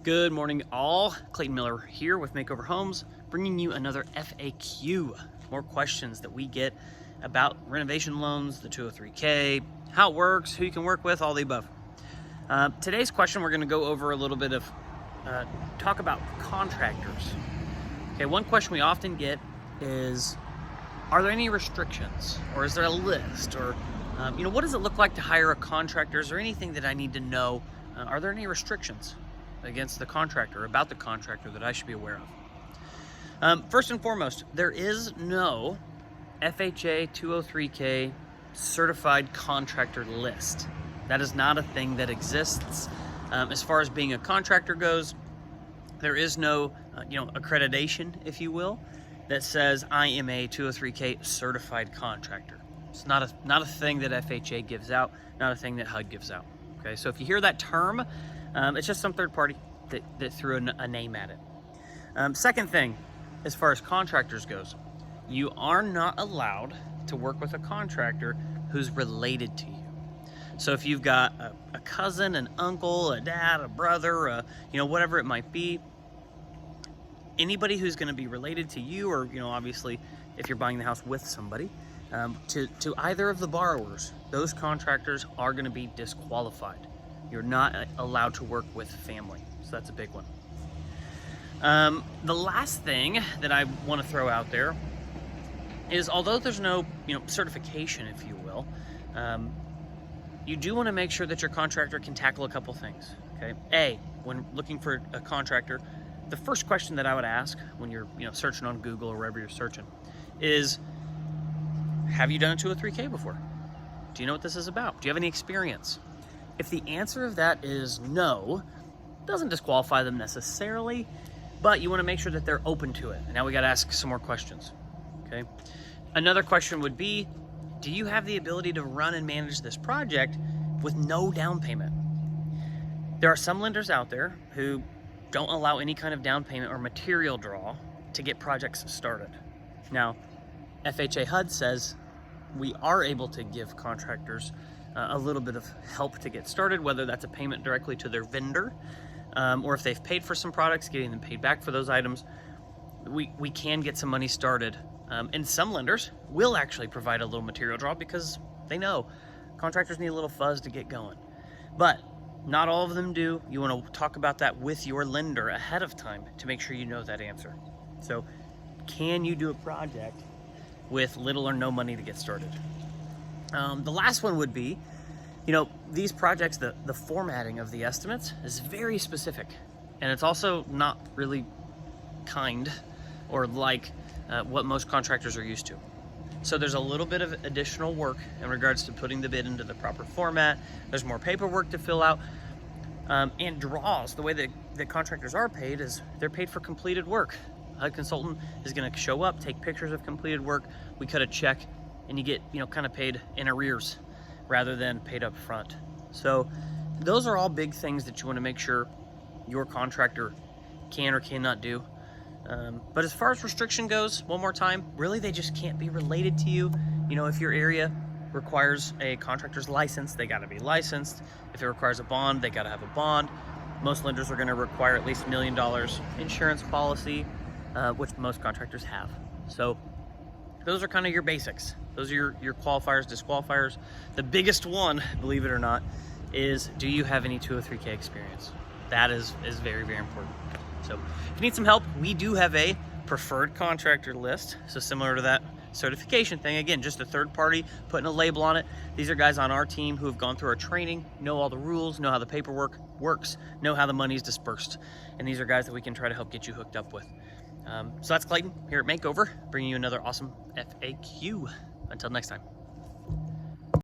Good morning all. Clayton Miller here with Makeover Homes, bringing you another FAQ. More questions that we get about renovation loans, the 203k, how it works, who you can work with, all the above. Today's question, we're going to go over a little bit of talk about contractors. Okay, one question we often get is, are there any restrictions, or is there a list, or what does it look like to hire a contractor? Is there anything that I need to know? Are there any restrictions against the contractor, about the contractor, that I should be aware of? First and foremost, there is no FHA 203k certified contractor list. That is not a thing that exists. As far as being a contractor goes, there is no accreditation, if you will, that says I am a 203k certified contractor. It's not a thing that FHA gives out, not a thing that HUD gives out. Okay, so if you hear that term, it's just some third party that threw a name at it. Second thing, as far as contractors goes, you are not allowed to work with a contractor who's related to you. So if you've got a cousin, an uncle, a dad, a brother, whatever it might be, anybody who's going to be related to you, or obviously if you're buying the house with somebody, to either of the borrowers, those contractors are going to be disqualified. You're not allowed to work with family. So that's a big one. The last thing that I want to throw out there is, although there's no certification, if you will, you do want to make sure that your contractor can tackle a couple things. Okay, when looking for a contractor, the first question that I would ask when you're searching on Google or wherever you're searching is, have you done a 203k before? Do you know what this is about? Do you have any experience? If the answer of that is no, it doesn't disqualify them necessarily, but you want to make sure that they're open to it. And now we got to ask some more questions. Okay. Another question would be, do you have the ability to run and manage this project with no down payment? There are some lenders out there who don't allow any kind of down payment or material draw to get projects started. Now, FHA HUD says we are able to give contractors a little bit of help to get started, whether that's a payment directly to their vendor, or if they've paid for some products, getting them paid back for those items. We can get some money started. And some lenders will actually provide a little material draw because they know contractors need a little fuzz to get going. But not all of them do. You want to talk about that with your lender ahead of time to make sure you know that answer. So can you do a project with little or no money to get started? The last one would be, these projects, the formatting of the estimates is very specific, and it's also not really kind or like what most contractors are used to. So there's a little bit of additional work in regards to putting the bid into the proper format. There's more paperwork to fill out, and draws. The way that contractors are paid is they're paid for completed work. A consultant is going to show up, take pictures of completed work. We cut a check, and you get kind of paid in arrears rather than paid up front. So those are all big things that you want to make sure your contractor can or cannot do. But as far as restriction goes, one more time, really they just can't be related to you. If your area requires a contractor's license, they got to be licensed. If it requires a bond, they got to have a bond. Most lenders are going to require at least $1 million insurance policy, which most contractors have. So those are kind of your basics. Those are your qualifiers, disqualifiers. The biggest one, believe it or not, is, do you have any 203k experience? That is very, very important. So if you need some help, we do have a preferred contractor list. So similar to that certification thing, again, just a third party putting a label on it. These are guys on our team who have gone through our training, know all the rules, know how the paperwork works, know how the money's dispersed. And these are guys that we can try to help get you hooked up with. So that's Clayton here at Makeover, bringing you another awesome FAQ. Until next time.